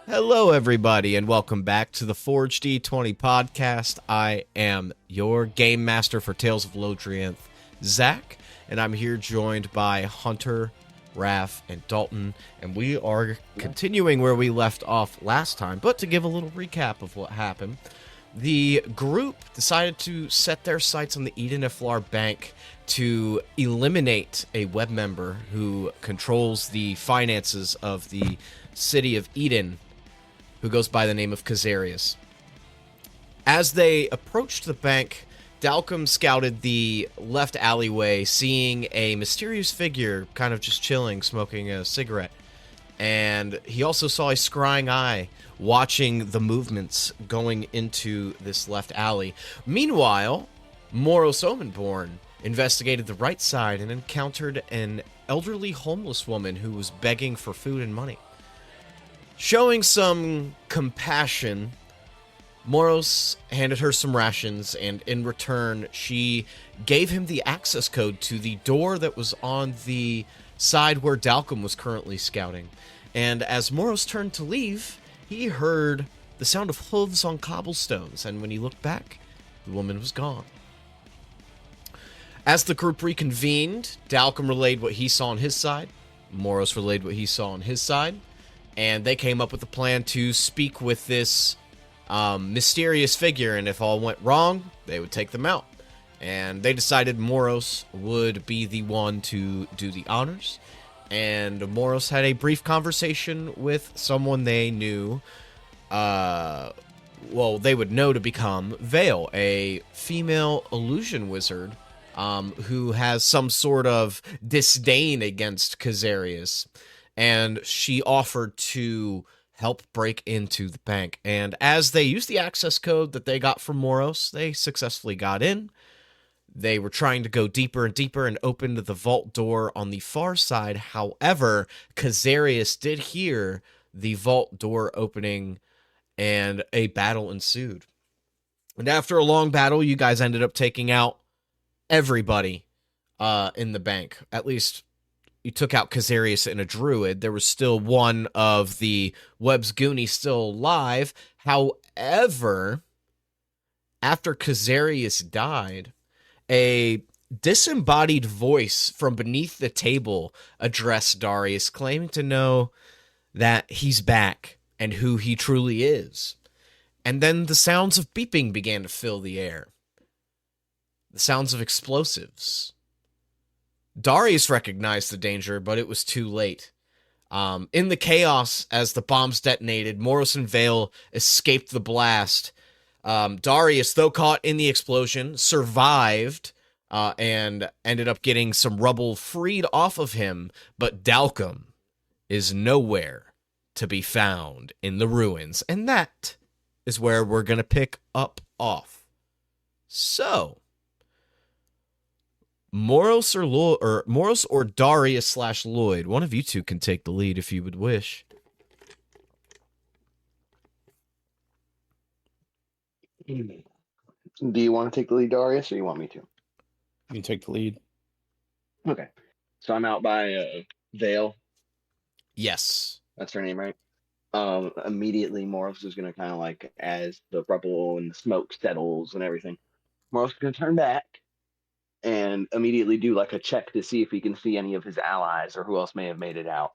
Hello, everybody, and welcome back to the Forge D20 podcast. I am your game master for Tales of Lodrienth, Zach, and I'm here joined by Hunter, Raph, and Dalton, and we are continuing where we left off last time. But to give a little recap of what happened, the group decided to set their sights on the Eden Iflar Bank to eliminate a web member who controls the finances of the city of Eden, who goes by the name of Kazarius. As they approached the bank, Dalkum scouted the left alleyway, seeing a mysterious figure kind of just chilling, smoking a cigarette. And he also saw a scrying eye watching the movements going into this left alley. Meanwhile, Moros Omenborn investigated the right side and encountered an elderly homeless woman who was begging for food and money. Showing some compassion, Moros handed her some rations, and in return, she gave him the access code to the door that was on the side where Dalkum was currently scouting. And as Moros turned to leave, he heard the sound of hooves on cobblestones, and when he looked back, the woman was gone. As the group reconvened, Dalkum relayed what he saw on his side, Moros relayed what he saw on his side, and they came up with a plan to speak with this mysterious figure, and if all went wrong, they would take them out. And they decided Moros would be the one to do the honors, and Moros had a brief conversation with someone they knew, they would know to become Vale, a female illusion wizard, who has some sort of disdain against Kazarius. And she offered to help break into the bank. And as they used the access code that they got from Moros, they successfully got in. They were trying to go deeper and deeper and opened the vault door on the far side. However, Kazarius did hear the vault door opening, and a battle ensued. And after a long battle, you guys ended up taking out everybody in the bank. At least you took out Kazarius and a druid. There was still one of the Web's Goonie still alive. However, after Kazarius died, a disembodied voice from beneath the table addressed Darius, claiming to know that he's back and who he truly is. And then the sounds of beeping began to fill the air. The sounds of explosives. Darius recognized the danger, but it was too late. In the chaos, as the bombs detonated, Moros and Vale escaped the blast. Darius, though caught in the explosion, survived and ended up getting some rubble freed off of him, but Dalkum is nowhere to be found in the ruins, and that is where we're going to pick up off. So Moros or Darius / Lloyd. One of you two can take the lead if you would wish. Do you want to take the lead, Darius, or you want me to? You can take the lead. Okay. So I'm out by Vale. Yes. That's her name, right? Immediately, Moros is going to kind of like, as the rubble and the smoke settles and everything, Moros is going to turn back and immediately do like a check to see if he can see any of his allies or who else may have made it out.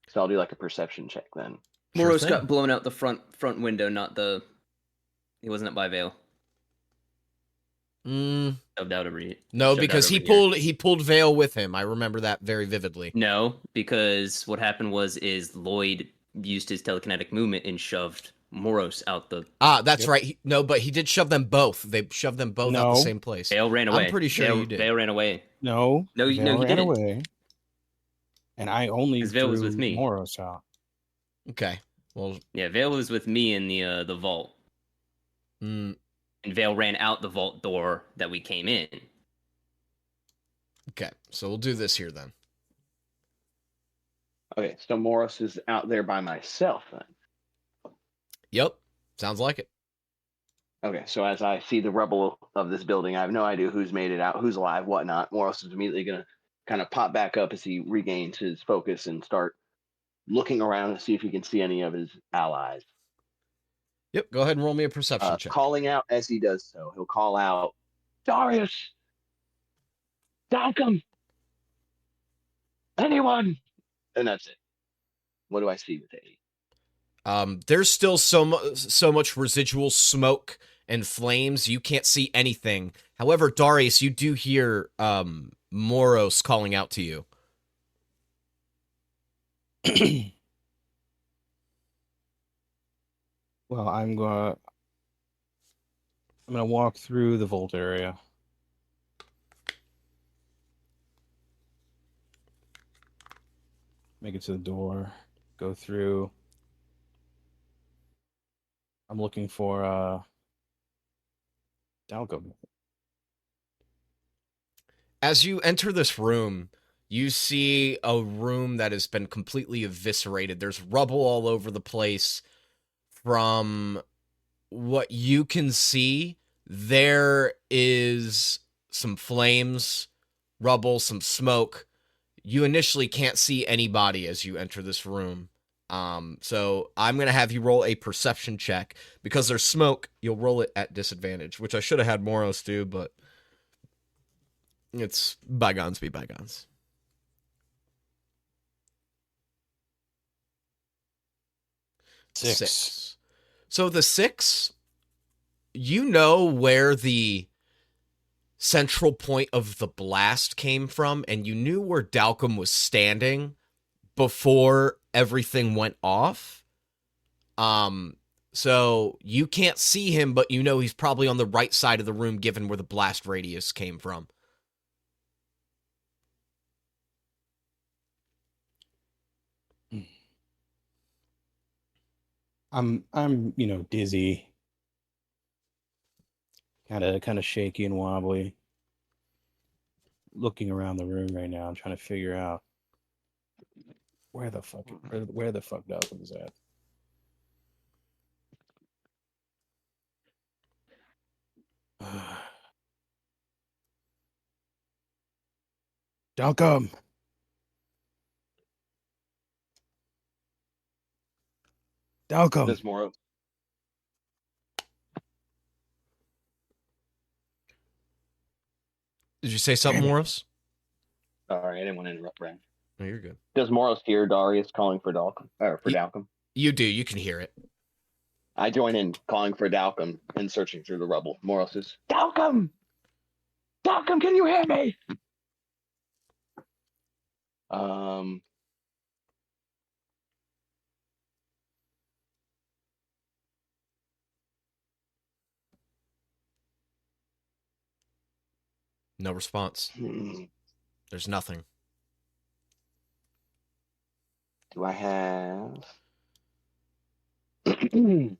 So I'll do like a perception check then. Moros got blown out the front window, not the... He wasn't up by Vale. Shoved out No, because he pulled Vale with him. I remember that very vividly. No, because what happened was Lloyd used his telekinetic movement and shoved Moros out the... That's right. But he did shove them both. They shoved them both out the same place. Vale ran away. I'm pretty sure you did. Vale ran away. No, he didn't. Away. And I only Vale was with me. Moros out. Okay. Well, yeah, Vale was with me in the vault. And Vale ran out the vault door that we came in. Okay, so we'll do this here then. Okay, so Moros is out there by myself then. Yep, sounds like it. Okay, so as I see the rubble of this building, I have no idea who's made it out, who's alive, whatnot. Moros is immediately going to kind of pop back up as he regains his focus and start looking around to see if he can see any of his allies. Yep, go ahead and roll me a perception check. Calling out as he does so. He'll call out, Darius! Dalkum! Anyone! And that's it. What do I see with A? There's still so much residual smoke and flames, you can't see anything. However, Darius, you do hear Moros calling out to you. Well, I'm gonna walk through the vault area. Make it to the door. Go through. I'm looking for Dalkum. As you enter this room, you see a room that has been completely eviscerated. There's rubble all over the place. From what you can see, there is some flames, rubble, some smoke. You initially can't see anybody as you enter this room. So I'm going to have you roll a perception check. Because there's smoke, you'll roll it at disadvantage, which I should have had Moros do, but it's bygones be bygones. Six. So the 6, you know where the central point of the blast came from, and you knew where Dalkum was standing before everything went off. So you can't see him, but you know he's probably on the right side of the room given where the blast radius came from. I'm dizzy. Kind of shaky and wobbly. Looking around the room right now, I'm trying to figure out where the fuck Dalkum is at. Dalkum. Dalkum. There's more. Did you say something, Moros? Sorry, I didn't want to interrupt, Brad. No, you're good. Does Moros hear Darius calling for Dalkum? Or for Dalkum? You do. You can hear it. I join in, calling for Dalkum and searching through the rubble. Moros says, Dalkum! Dalkum, can you hear me? No response. There's nothing. Do I have... Do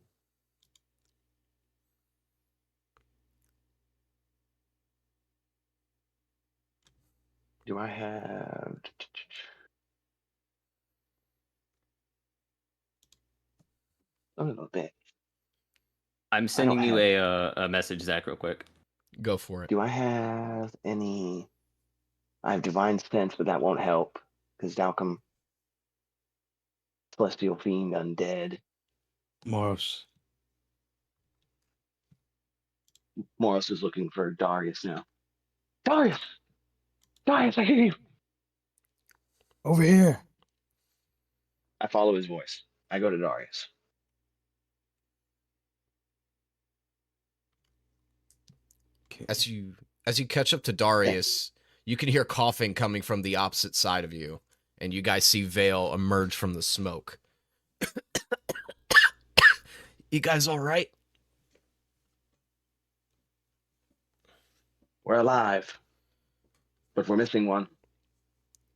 I have... A little bit. I'm sending you a message, Zach, real quick. Go for it. Do I have any... I have Divine Sense, but that won't help. Because Dalkum... Celestial Fiend, Undead. Moros. Moros is looking for Darius now. Darius! Darius, I hear you! Over here. I follow his voice. I go to Darius. As you catch up to Darius, you can hear coughing coming from the opposite side of you, and you guys see Vale emerge from the smoke. You guys all right? We're alive. But we're missing one.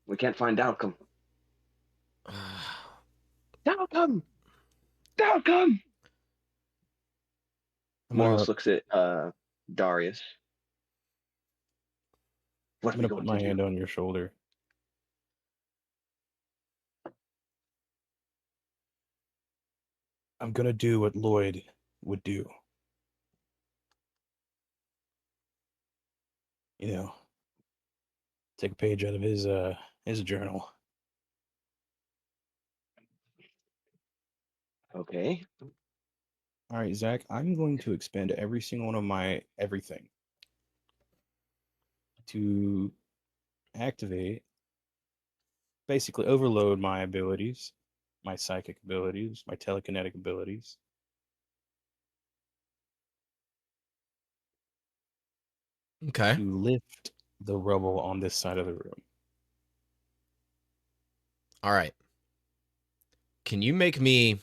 We can't find Dalkum. Dalkum! Dalkum! Moros looks at Darius. I'm going to put my hand on your shoulder. I'm going to do what Lloyd would do. You know, take a page out of his journal. Okay. All right, Zach, I'm going to expend every single one of my everything to activate, basically overload my abilities, my psychic abilities, my telekinetic abilities. Okay. To lift the rubble on this side of the room. All right. Can you make me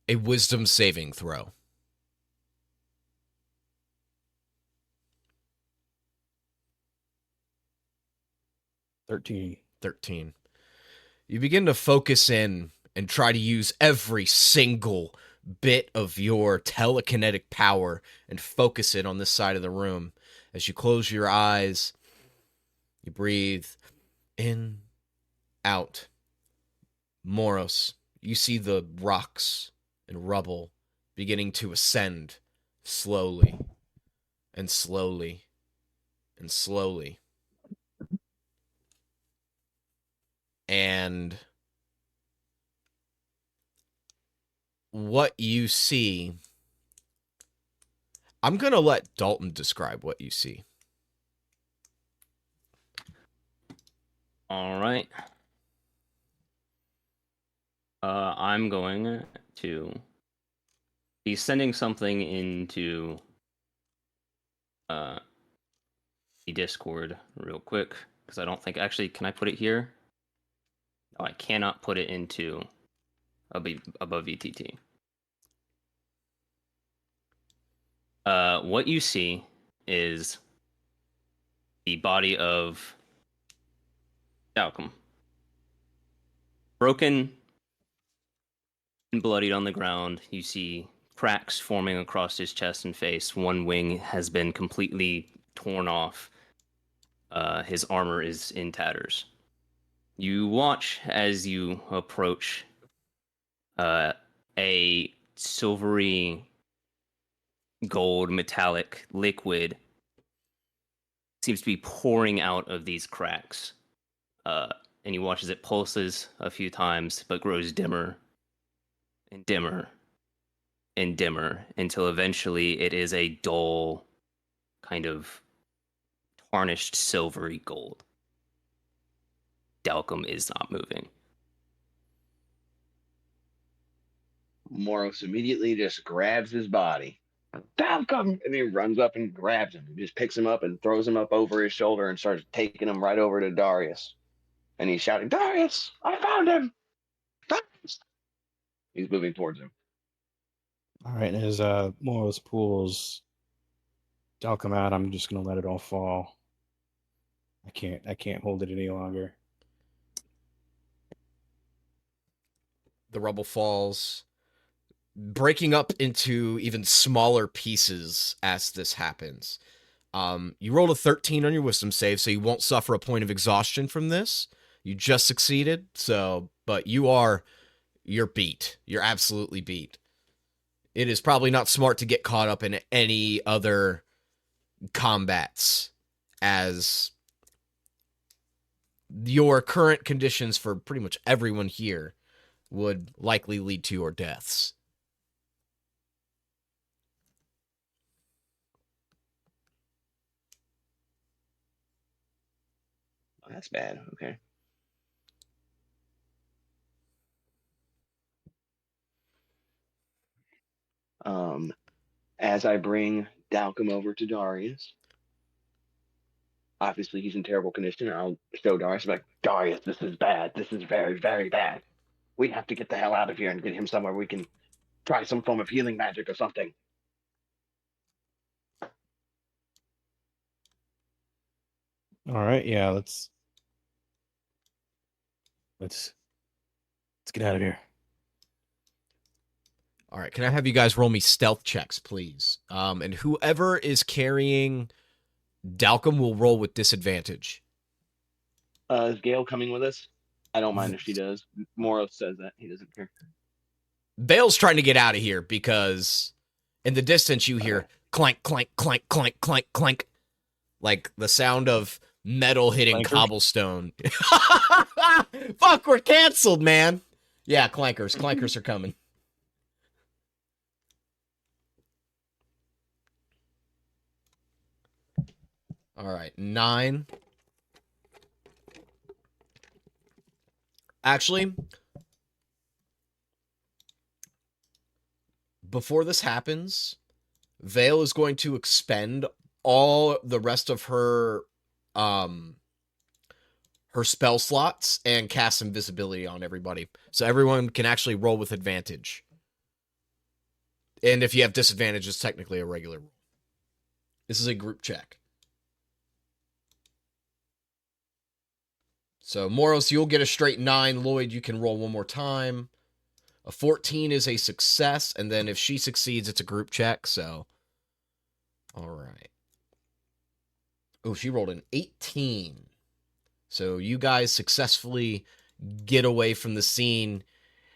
a wisdom saving throw? 13. 13. You begin to focus in and try to use every single bit of your telekinetic power and focus it on this side of the room. As you close your eyes, you breathe in, out. Moros, you see the rocks and rubble beginning to ascend slowly and slowly and slowly. And what you see, I'm going to let Dalton describe what you see. All right. I'm going to be sending something into the Discord real quick because I don't think actually can I put it here? No, I cannot put it into above VTT. What you see is the body of Dalkum, broken and bloodied on the ground. You see cracks forming across his chest and face. One wing has been completely torn off. His armor is in tatters. You watch as you approach a silvery gold metallic liquid seems to be pouring out of these cracks. And you watch as it pulses a few times, but grows dimmer and dimmer and dimmer until eventually it is a dull, kind of tarnished silvery gold. Dalkum is not moving. Moros immediately just grabs his body. Dalkum! And he runs up and grabs him. He just picks him up and throws him up over his shoulder and starts taking him right over to Darius. And he's shouting, Darius! I found him! Darius! He's moving towards him. All right, and as Moros pulls Dalkum out, I'm just gonna let it all fall. I can't hold it any longer. The rubble falls, breaking up into even smaller pieces as this happens. You rolled a 13 on your wisdom save, so you won't suffer a point of exhaustion from this. You just succeeded, but you're beat. You're absolutely beat. It is probably not smart to get caught up in any other combats, as your current conditions for pretty much everyone here would likely lead to your deaths. Oh, that's bad. Okay. As I bring Dalkum over to Darius, obviously he's in terrible condition. I'll show Darius, like, Darius, this is bad. This is very, very bad. We have to get the hell out of here and get him somewhere we can try some form of healing magic or something. All right, yeah, let's get out of here. All right, can I have you guys roll me stealth checks, please? And whoever is carrying Dalkum will roll with disadvantage. Is Gail coming with us? I don't mind if she does. Moros says that. He doesn't care. Bale's trying to get out of here because in the distance you hear clank, clank, clank, clank, clank, clank. Like the sound of metal hitting Clankers? cobblestone. Fuck, we're canceled, man. Yeah, clankers. Clankers are coming. All right, 9. Actually, before this happens, Vale is going to expend all the rest of her spell slots and cast invisibility on everybody. So everyone can actually roll with advantage. And if you have disadvantage, it's technically a regular roll. This is a group check. So, Moros, you'll get a straight 9. Lloyd, you can roll one more time. A 14 is a success, and then if she succeeds, it's a group check, so... All right. Oh, she rolled an 18. So you guys successfully get away from the scene,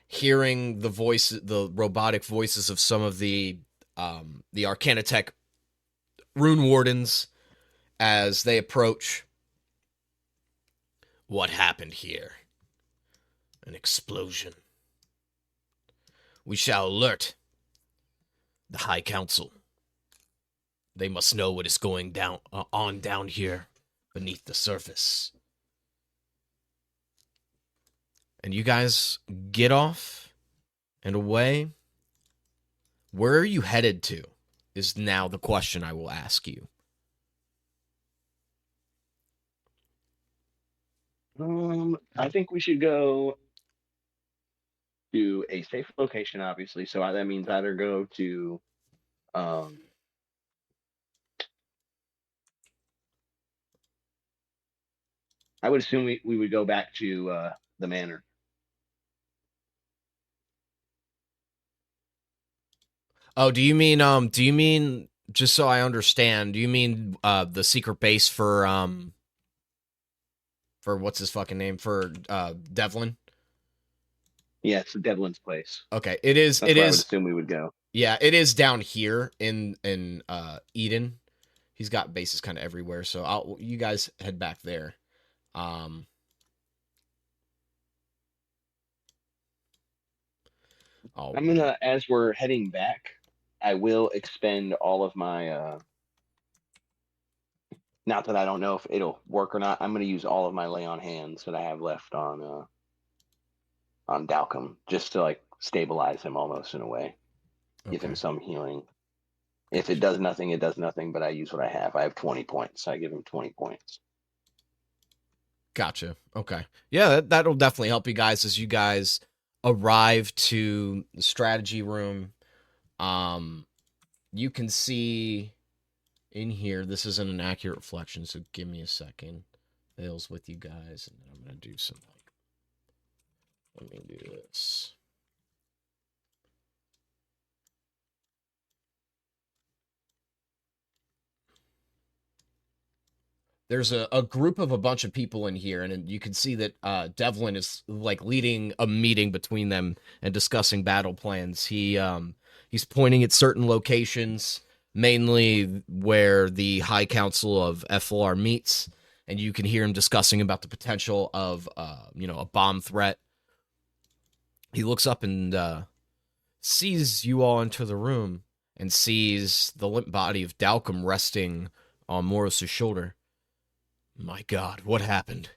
hearing the robotic voices of some of the Arcanatech rune wardens as they approach. What happened here? An explosion. We shall alert the High Council. They must know what is going on down here beneath the surface. And you guys get off and away. Where are you headed to is now the question I will ask you. I think we should go to a safe location, obviously. So that means either go to, I would assume we would go back to the manor. Oh, do you mean, just so I understand, do you mean the secret base for what's his fucking name, for Devlin? Yeah, it's Devlin's place. Okay, it is. That's where I would assume we would go. Yeah, it is down here in Eden. He's got bases kind of everywhere, so you guys head back there. I'm gonna, as we're heading back, I will expend all of my not that I don't know if it'll work or not. I'm gonna use all of my lay on hands that I have left on Dalkum, just to like stabilize him almost in a way. Give him some healing. If it does nothing, it does nothing, but I use what I have. I have 20 points, so I give him 20 points. Gotcha. Okay. Yeah, that'll definitely help you guys as you guys arrive to the strategy room. You can see in here, this isn't an accurate reflection, so give me a second. Vale's with you guys, and then I'm going to do some, let me do this. There's a group of a bunch of people in here, and you can see that Devlin is like leading a meeting between them and discussing battle plans. He's pointing at certain locations, mainly where the High Council of FLR meets, and you can hear him discussing about the potential of a bomb threat. He looks up and sees you all enter the room and sees the limp body of Dalkum resting on Moros' shoulder. My God, what happened?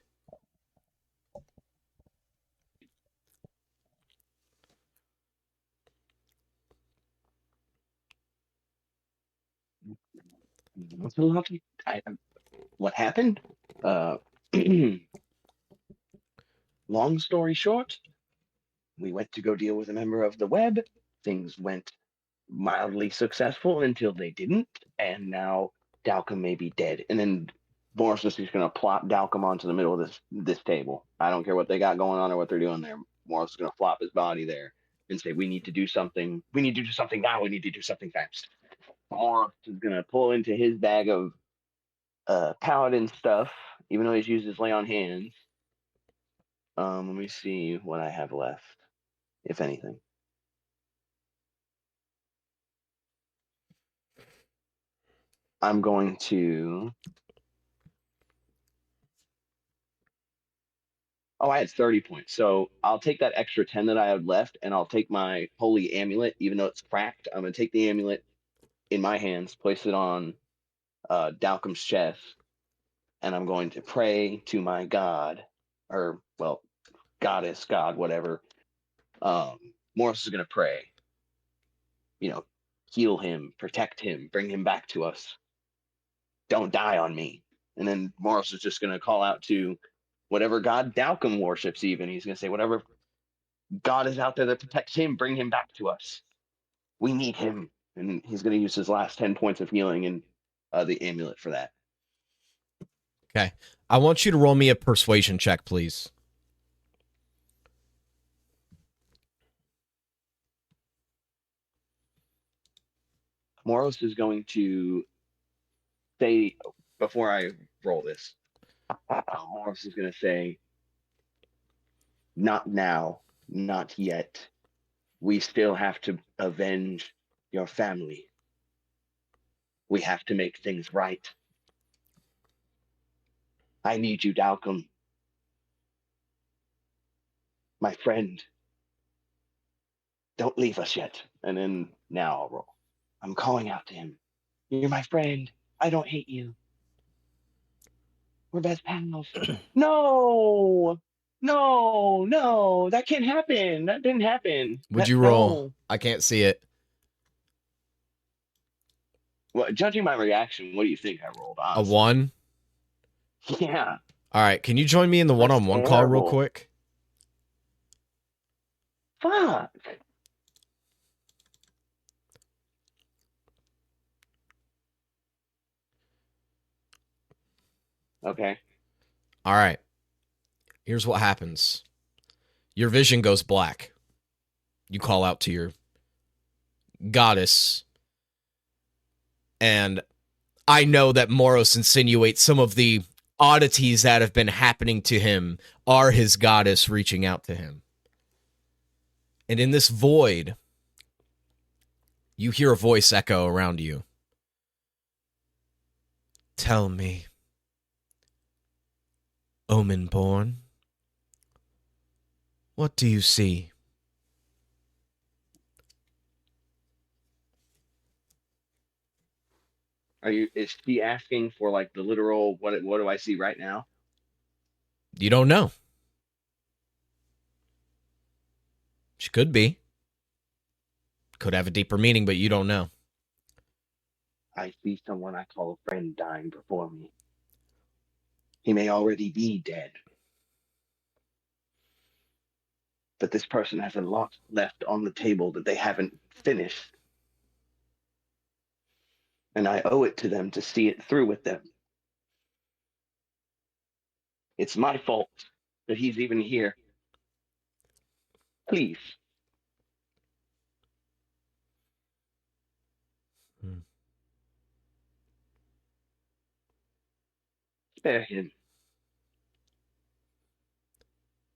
What happened? Long story short, we went to go deal with a member of the web. Things went mildly successful until they didn't, and now Dalkum may be dead. And then Boris is just going to plop Dalkum onto the middle of this table. I don't care what they got going on or what they're doing there. Boris is going to flop his body there and say, we need to do something. We need to do something now. We need to do something fast. Boris is going to pull into his bag of paladin stuff, even though he's used his lay on hands. Let me see what I have left, if anything. I'm going to... Oh, I had 30 points. So I'll take that extra 10 that I had left, and I'll take my holy amulet, even though it's cracked. I'm going to take the amulet in my hands, place it on Dalkum's chest, and I'm going to pray to my god, or, well, goddess, god, whatever. Morris is going to pray, heal him, protect him, bring him back to us. Don't die on me. And then Morris is just going to call out to whatever god Dalkum worships, even. He's going to say, whatever god is out there that protects him, bring him back to us. We need him. And he's going to use his last 10 points of healing and the amulet for that. Okay. I want you to roll me a persuasion check, please. Morris is going to say, before I roll this, Morris is going to say, not now, not yet. We still have to avenge your family. We have to make things right. I need you, Dalkum. My friend. Don't leave us yet. And then now I'll roll. I'm calling out to him. You're my friend. I don't hate you. We're best pals. No! No! That can't happen. That didn't happen. Would you roll? No. I can't see it. Well, judging my reaction, what do you think I rolled? Honestly? A 1? Yeah. All right. Can you join me in the one-on-one call real quick? Fuck. Okay. All right. Here's what happens. Your vision goes black. You call out to your goddess. And I know that Moros insinuates some of the oddities that have been happening to him are his goddess reaching out to him. And in this void, you hear a voice echo around you. Tell me, Omen-born, what do you see? Is she asking for like the literal, what do I see right now? You don't know. She could be. Could have a deeper meaning, but you don't know. I see someone I call a friend dying before me. He may already be dead. But this person has a lot left on the table that they haven't finished. And I owe it to them to see it through with them. It's my fault that he's even here. Please. Spare him.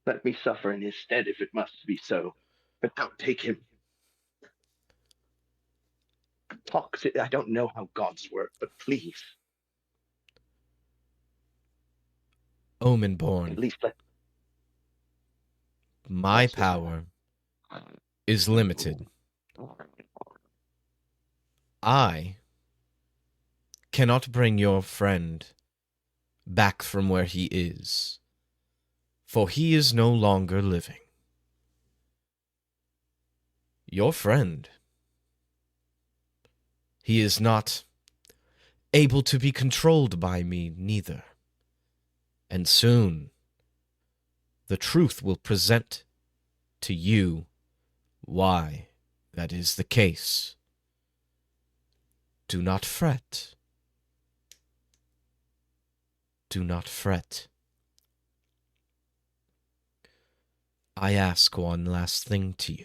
Let me suffer in his stead if it must be so. But don't take him. Toxic. I don't know how gods work, but please. Omen-born. At least let... My power is limited. I cannot bring your friend back from where he is, for he is no longer living. Your friend, he is not able to be controlled by me neither. And soon, the truth will present to you why that is the case. Do not fret. Do not fret. I ask one last thing to you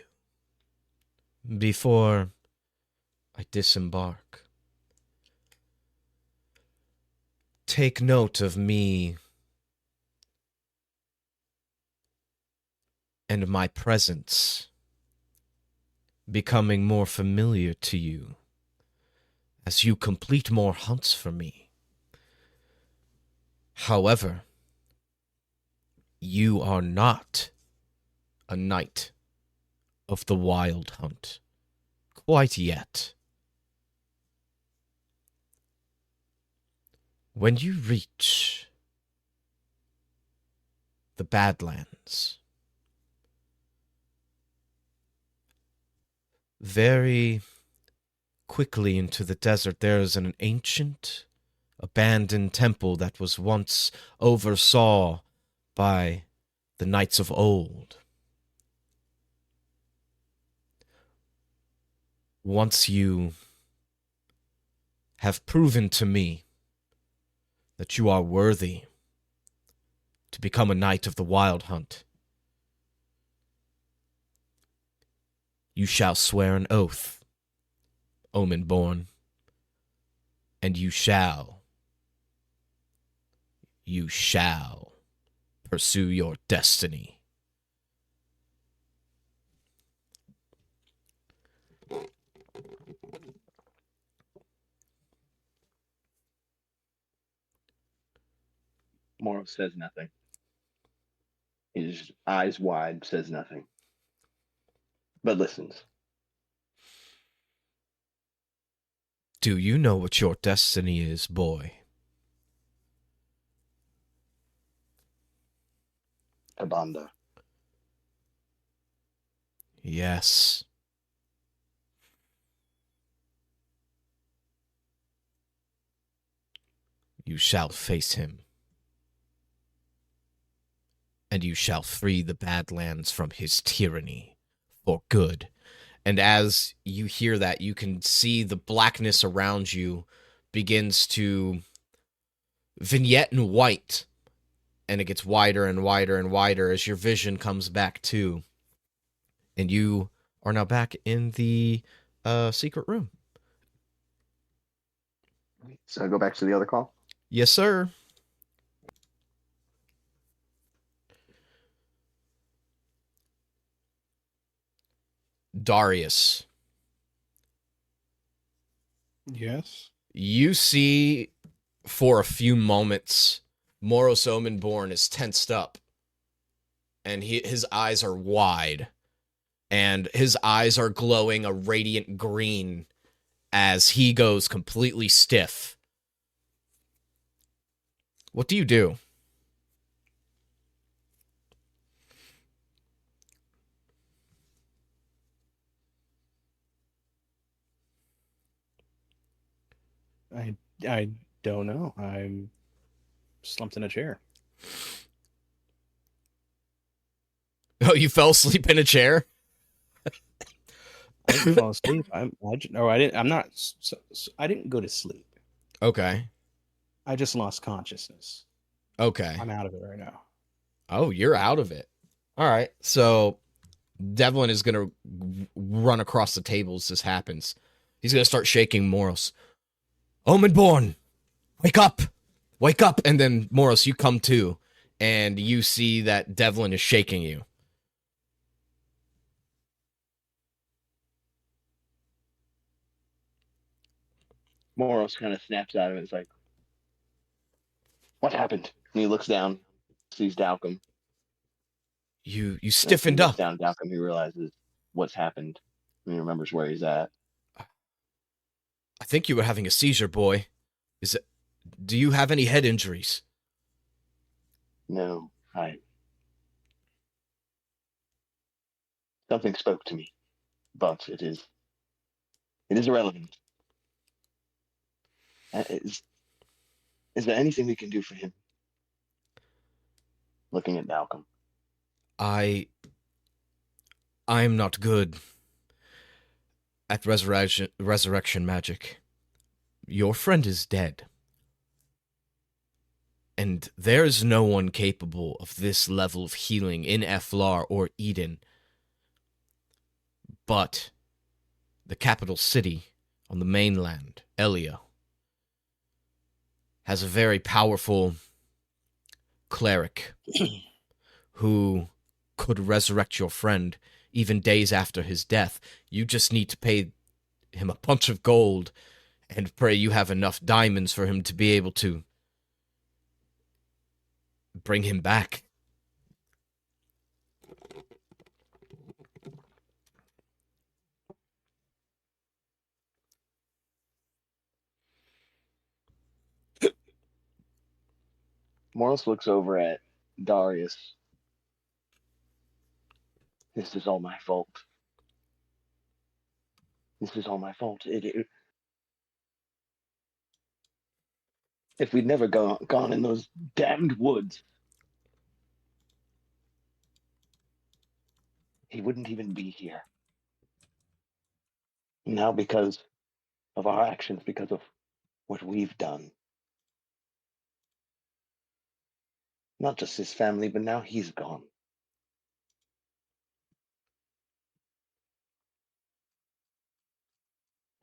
before I disembark. Take note of me and my presence becoming more familiar to you as you complete more hunts for me. However, you are not a knight of the wild hunt quite yet. When you reach the Badlands. Very quickly into the desert, there is an ancient, abandoned temple that was once oversaw by the knights of old. Once you have proven to me that you are worthy to become a knight of the Wild Hunt, you shall swear an oath, Omen-born, and you shall pursue your destiny. Moros says nothing. His eyes wide, says nothing, but listens. Do you know what your destiny is, boy? Kabanda. Yes. You shall face him. And you shall free the Badlands from his tyranny for good. And as you hear that, you can see the blackness around you begins to vignette in white. And it gets wider and wider and wider as your vision comes back too. And you are now back in the secret room. So I go back to the other call? Yes, sir. Darius. Yes. You see for a few moments Moros Omen-born is tensed up. And his eyes are wide. And his eyes are glowing a radiant green as he goes completely stiff. What do you do? I don't know. I'm slumped in a chair. Oh, you fell asleep in a chair? I didn't fall asleep. I didn't. I'm not. I didn't go to sleep. Okay. I just lost consciousness. Okay. I'm out of it right now. Oh, you're out of it. All right. So Devlin is going to run across the table as this happens. He's going to start shaking Moros. Omen-born, wake up. Wake up. And then, Moros, you come to, and you see that Devlin is shaking you. Moros kind of snaps out of it. It's like, what happened? And he looks down, sees Dalkum. You stiffened up. Down Dalkum, he realizes what's happened. And he remembers where he's at. I think you were having a seizure, boy. Do you have any head injuries? No, something spoke to me, but it is irrelevant. Is there anything we can do for him? Looking at Dalkum. I'm not good at resurrection magic. Your friend is dead. And there is no one capable of this level of healing in Eflar or Eden. But the capital city on the mainland, Elia, has a very powerful cleric who could resurrect your friend even days after his death. You just need to pay him a bunch of gold and pray you have enough diamonds for him to be able to bring him back. Moros looks over at Darius This is all my fault. This is all my fault. If we'd never gone in those damned woods, he wouldn't even be here. Now, because of our actions, because of what we've done, not just his family, but now he's gone.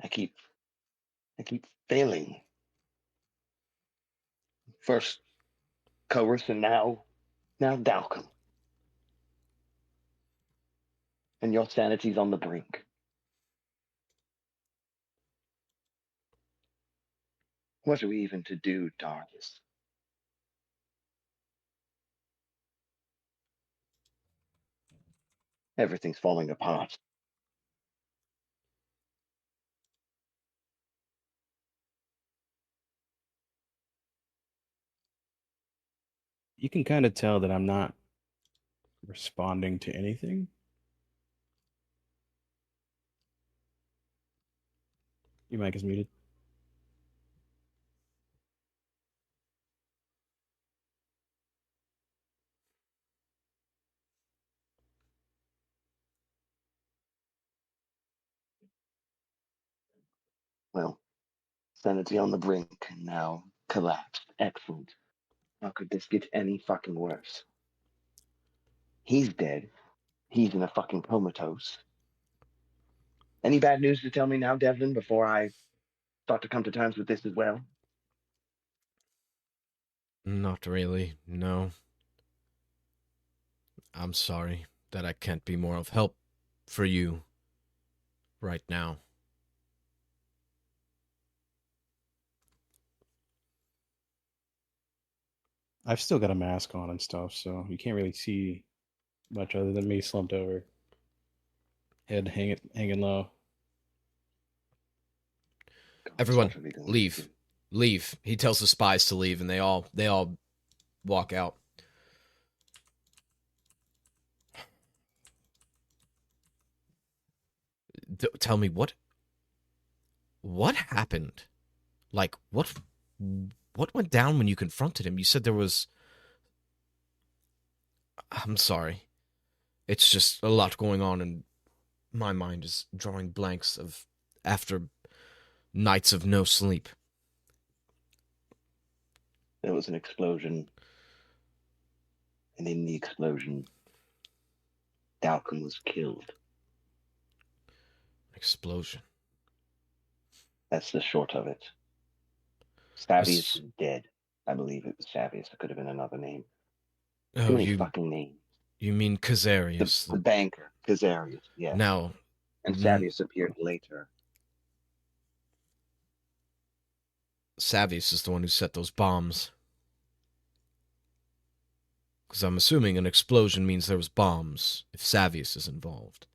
I keep failing. First Coerce and now Dalkum. And your sanity's on the brink. What are we even to do, Darius? Everything's falling apart. You can kind of tell that I'm not responding to anything. Your mic is muted. Well, sanity on the brink and now collapsed. Excellent. How could this get any fucking worse? He's dead. He's in a fucking comatose. Any bad news to tell me now, Devlin, before I start to come to terms with this as well? Not really, no. I'm sorry that I can't be more of help for you right now. I've still got a mask on and stuff, so you can't really see much other than me slumped over. Head hanging low. Everyone, leave. Leave. He tells the spies to leave, and they all walk out. Tell me what happened? Like what went down when you confronted him? You said there was. I'm sorry. It's just a lot going on, and my mind is drawing blanks of after nights of no sleep. There was an explosion. And in the explosion, Dalkum was killed. Explosion. That's the short of it. Savius is dead. I believe it was Savius. It could have been another name. Oh, Too many fucking names. You mean Kazarius? The banker, Kazarius, yes. Now, and Savius appeared later. Savius is the one who set those bombs. Because I'm assuming an explosion means there was bombs if Savius is involved.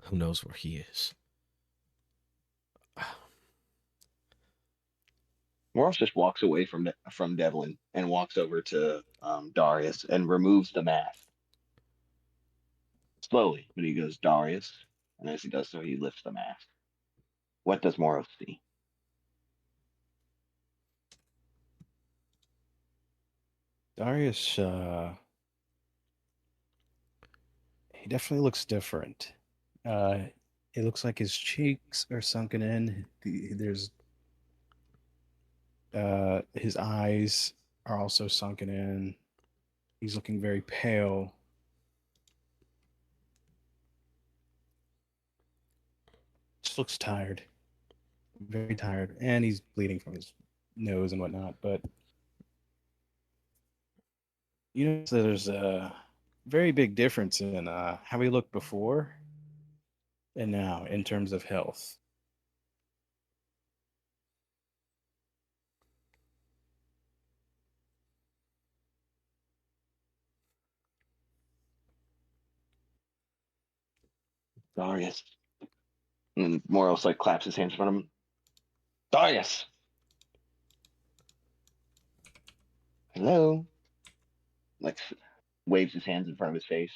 Who knows where he is? Morris just walks away from Devlin and walks over to Darius and removes the mask. Slowly, but he goes, Darius, and as he does so, he lifts the mask. What does Morris see? Darius, he definitely looks different. It looks like his cheeks are sunken in. There's his eyes are also sunken in. He's looking very pale. Just looks tired. Very tired. And he's bleeding from his nose and whatnot. But you know, there's a very big difference in how he looked before and now in terms of health. Darius. And Morris like claps his hands in front of him. Darius! Hello? Like, waves his hands in front of his face.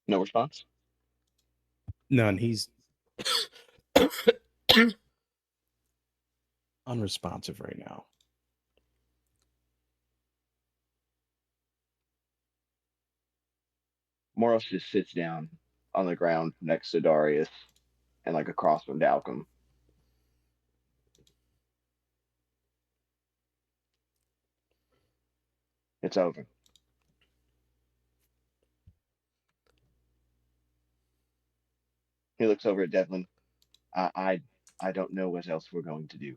No response? None. He's unresponsive right now. Moros just sits down on the ground next to Darius and like across from Dalkum. It's over. He looks over at Devlin. I don't know what else we're going to do.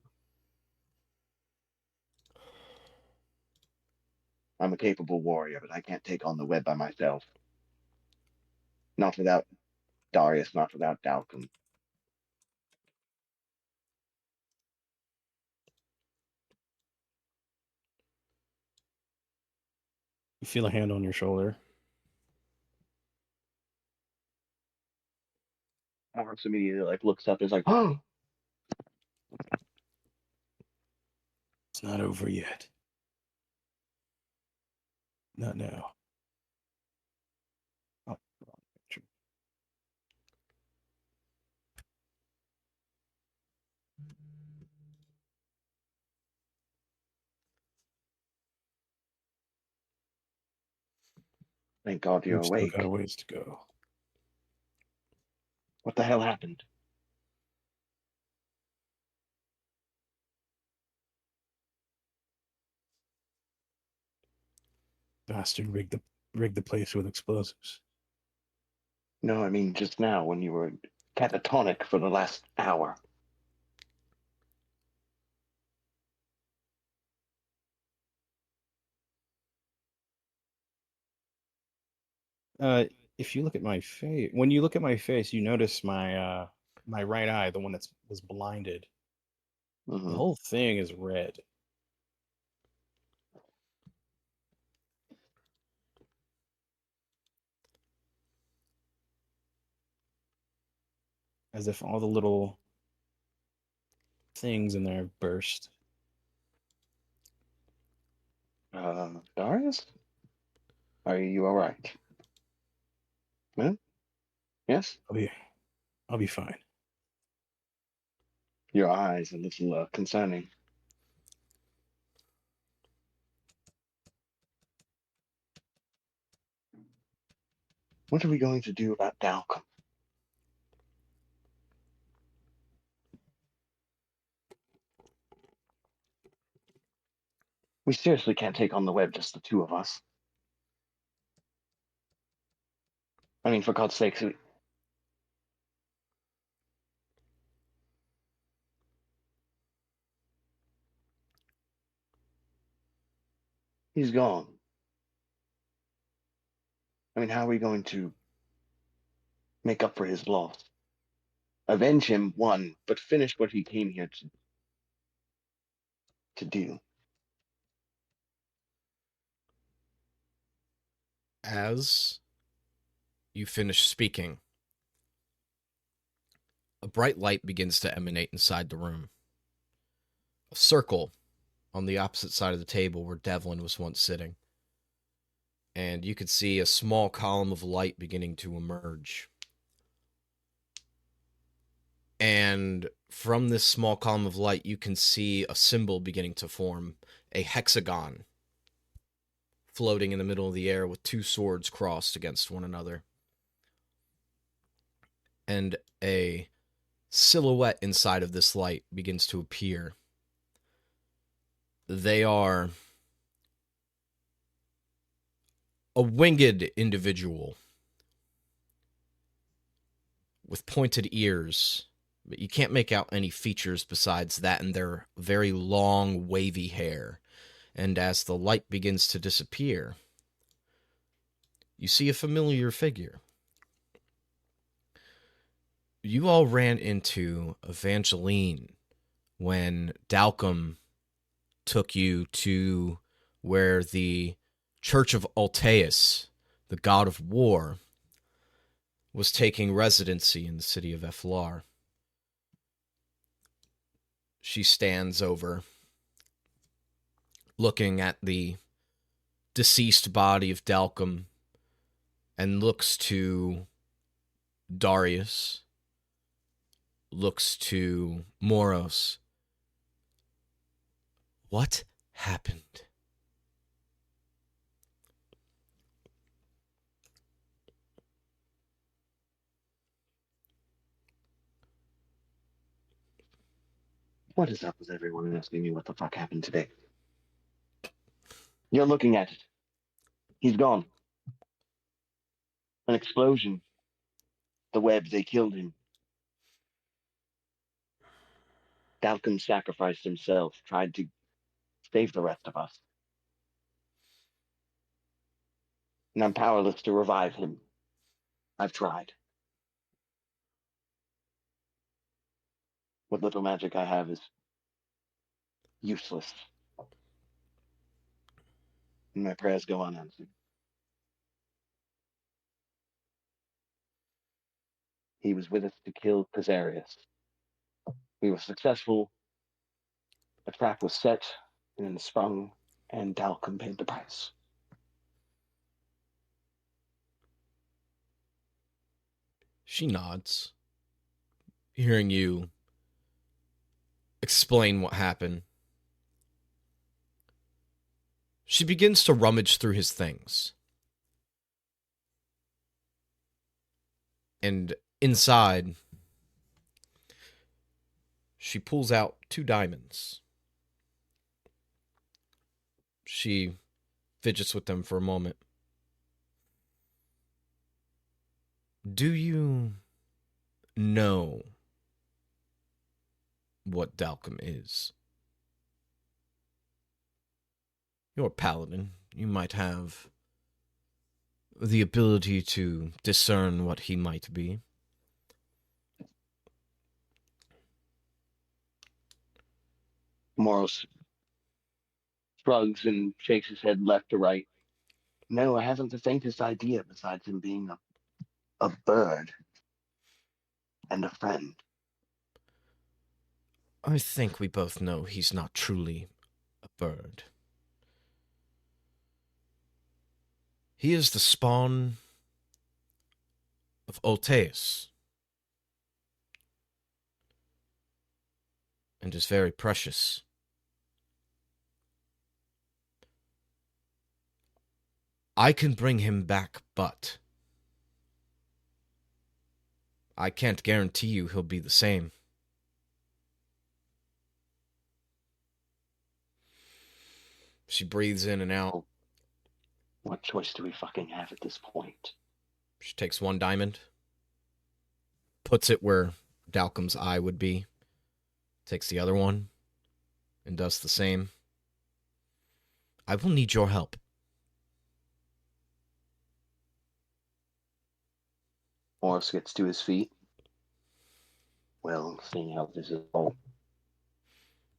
I'm a capable warrior, but I can't take on the web by myself. Not without Darius, not without Dalkum. You feel a hand on your shoulder. Moros immediately like looks up and is like, oh! It's not over yet. Not now. Oh, wrong picture. Thank God you're We've still awake. got a ways to go. What the hell happened? Bastard rigged the place with explosives. No, I mean just now when you were catatonic for the last hour. If you look at my face, when you look at my face, you notice my my right eye, the one that was blinded. Mm-hmm. The whole thing is red. As if all the little things in there burst. Darius? Are you alright? Huh? Yes? I'll be fine. Your eyes a little concerning. What are we going to do about Dalkum? We seriously can't take on the web, just the two of us. I mean, for God's sakes, he's gone. I mean, how are we going to make up for his loss? Avenge him, one, but finish what he came here to do. As you finish speaking, a bright light begins to emanate inside the room. A circle on the opposite side of the table where Devlin was once sitting. And you could see a small column of light beginning to emerge. And from this small column of light, you can see a symbol beginning to form, a hexagon floating in the middle of the air with two swords crossed against one another. And a silhouette inside of this light begins to appear. They are a winged individual with pointed ears, but you can't make out any features besides that and their very long, wavy hair. And as the light begins to disappear, you see a familiar figure. You all ran into Evangeline when Dalkum took you to where the Church of Ulteuss, the god of war, was taking residency in the city of Eflar. She stands over, looking at the deceased body of Dalkum, and looks to Darius, looks to Moros. What happened? What is up with everyone asking me what the fuck happened today? You're looking at it. He's gone. An explosion. The web, they killed him. Dalkum sacrificed himself, tried to save the rest of us. And I'm powerless to revive him. I've tried. What little magic I have is useless. And my prayers go unanswered. He was with us to kill Kazarius. We were successful. A trap was set and then sprung, and Dalkum paid the price. She nods, hearing you explain what happened. She begins to rummage through his things. And inside, she pulls out 2 diamonds. She fidgets with them for a moment. Do you know what Dalkum is? You're a paladin. You might have the ability to discern what he might be. Moros shrugs and shakes his head left to right. No, I haven't the faintest idea besides him being a bird and a friend. I think we both know he's not truly a bird. He is the spawn of Ulteuss, and is very precious. I can bring him back, but I can't guarantee you he'll be the same. She breathes in and out. What choice do we fucking have at this point? She takes 1 diamond, puts it where Dalkum's eye would be, takes the other one, and does the same. I will need your help. Morris gets to his feet. Well, seeing how this is all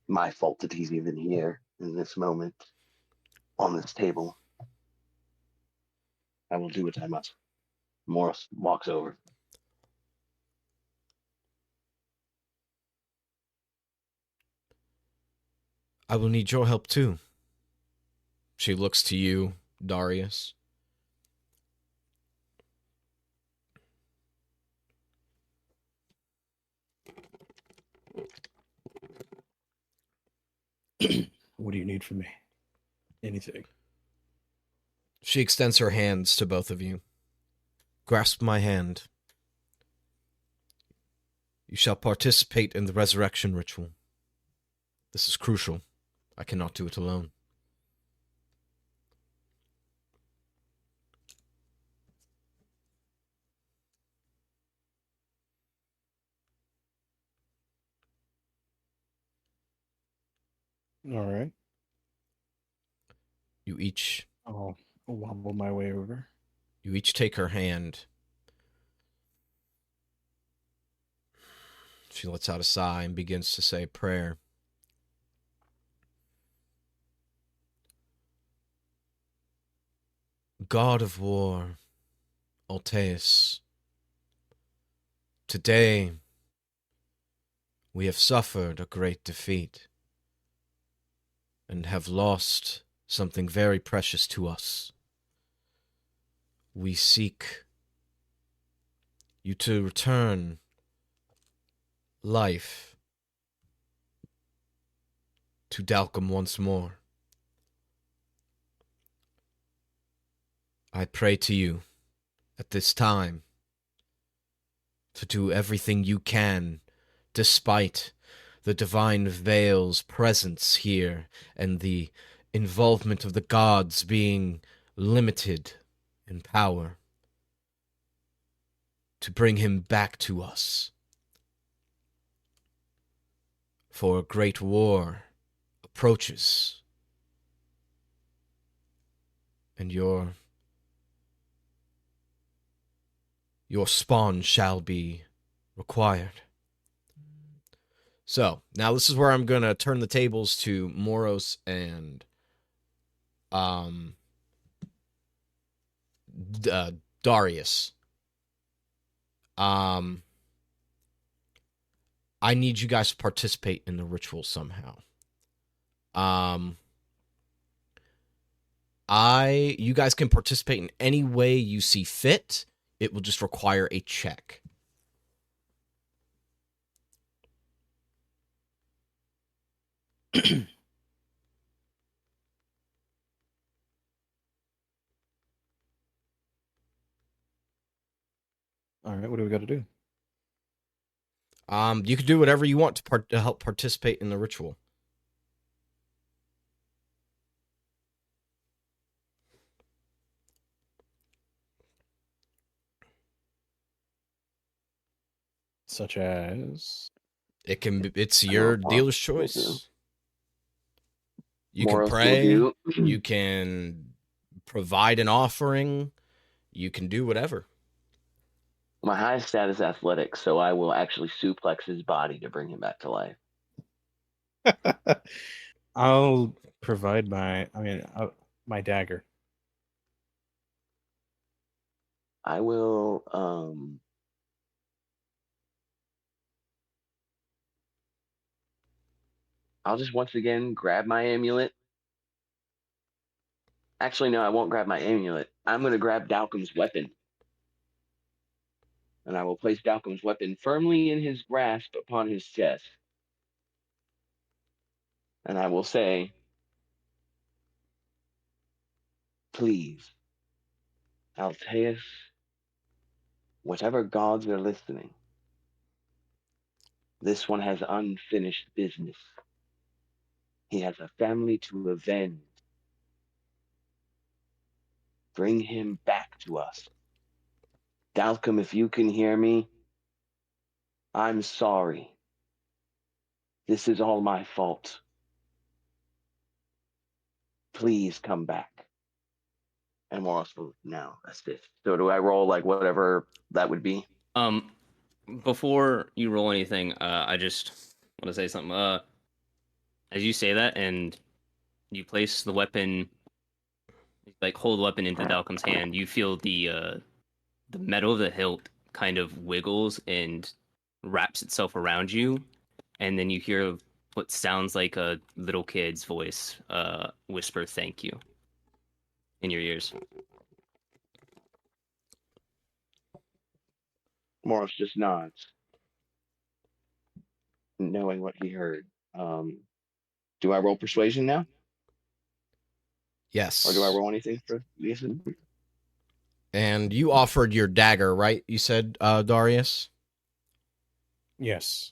my fault that he's even here in this moment, on this table, I will do what I must. Morris walks over. I will need your help too. She looks to you, Darius. What do you need from me? Anything. She extends her hands to both of you. Grasp my hand. You shall participate in the resurrection ritual. This is crucial. I cannot do it alone. All right. You each I'll wobble my way over. take her hand. She lets out a sigh and begins to say a prayer. God of war, Ulteuss, Today, we have suffered a great defeat and have lost something very precious to us. We seek you to return life to Dalkum once more. I pray to you at this time to do everything you can, despite the divine veil's presence here and the involvement of the gods being limited in power, to bring him back to us. For a great war approaches, and your spawn shall be required. So, now this is where I'm going to turn the tables to Moros and Darius. I need you guys to participate in the ritual somehow. You guys can participate in any way you see fit. It will just require a check. All right, what do we got to do? You can do whatever you want to help participate in the ritual. Such as? It's your dealer's choice. You can Moros will pray. do. You can provide an offering. You can do whatever. My highest stat is athletics, so I will actually suplex his body to bring him back to life. I'll provide my dagger. I will, I'll just once again grab my amulet. Actually, no, I won't grab my amulet. I'm going to grab Dalkum's weapon. And I will place Dalkum's weapon firmly in his grasp upon his chest. And I will say, please, Ulteusspawn, whatever gods are listening, this one has unfinished business. He has a family to avenge. Bring him back to us. Dalkum, if you can hear me, I'm sorry. This is all my fault. Please come back. And we're also now assist. So do I roll like whatever that would be? Before you roll anything, I just want to say something. As you say that, and you place the weapon, like hold the weapon into Dalkum's hand, you feel the metal of the hilt kind of wiggles and wraps itself around you, and then you hear what sounds like a little kid's voice whisper "thank you" in your ears. Morris just nods, knowing what he heard. Do I roll persuasion now? Yes. Or do I roll anything for Jason? And you offered your dagger, right? You said, Darius? Yes.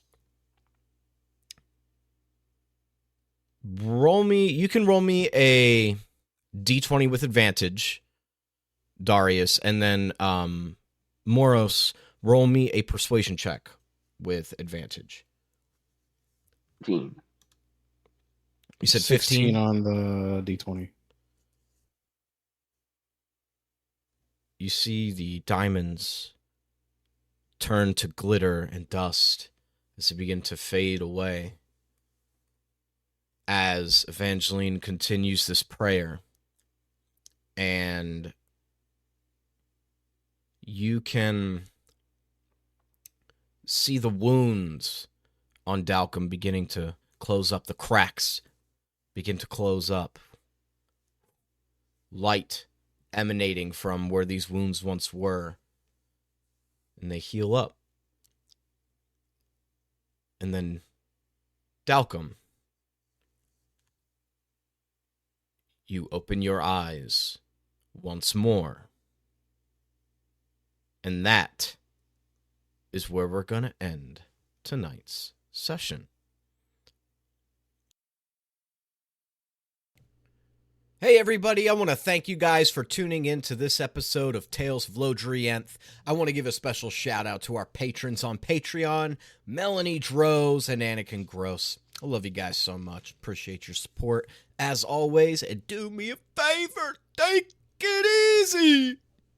You can roll me a d20 with advantage, Darius, and then Moros, roll me a persuasion check with advantage. 15. You said 16 15? on the d20. You see the diamonds turn to glitter and dust as they begin to fade away. As Evangeline continues this prayer, and you can see the wounds on Dalkum beginning to close up. The cracks begin to close up. Light emanating from where these wounds once were. And they heal up. And then, Dalkum, you open your eyes once more. And that is where we're going to end tonight's session. Hey everybody, I want to thank you guys for tuning in to this episode of Tales of Lodrienth. I want to give a special shout out to our patrons on Patreon, Melanie Droz and Anakin Groce. I love you guys so much. Appreciate your support as always. And do me a favor, take it easy.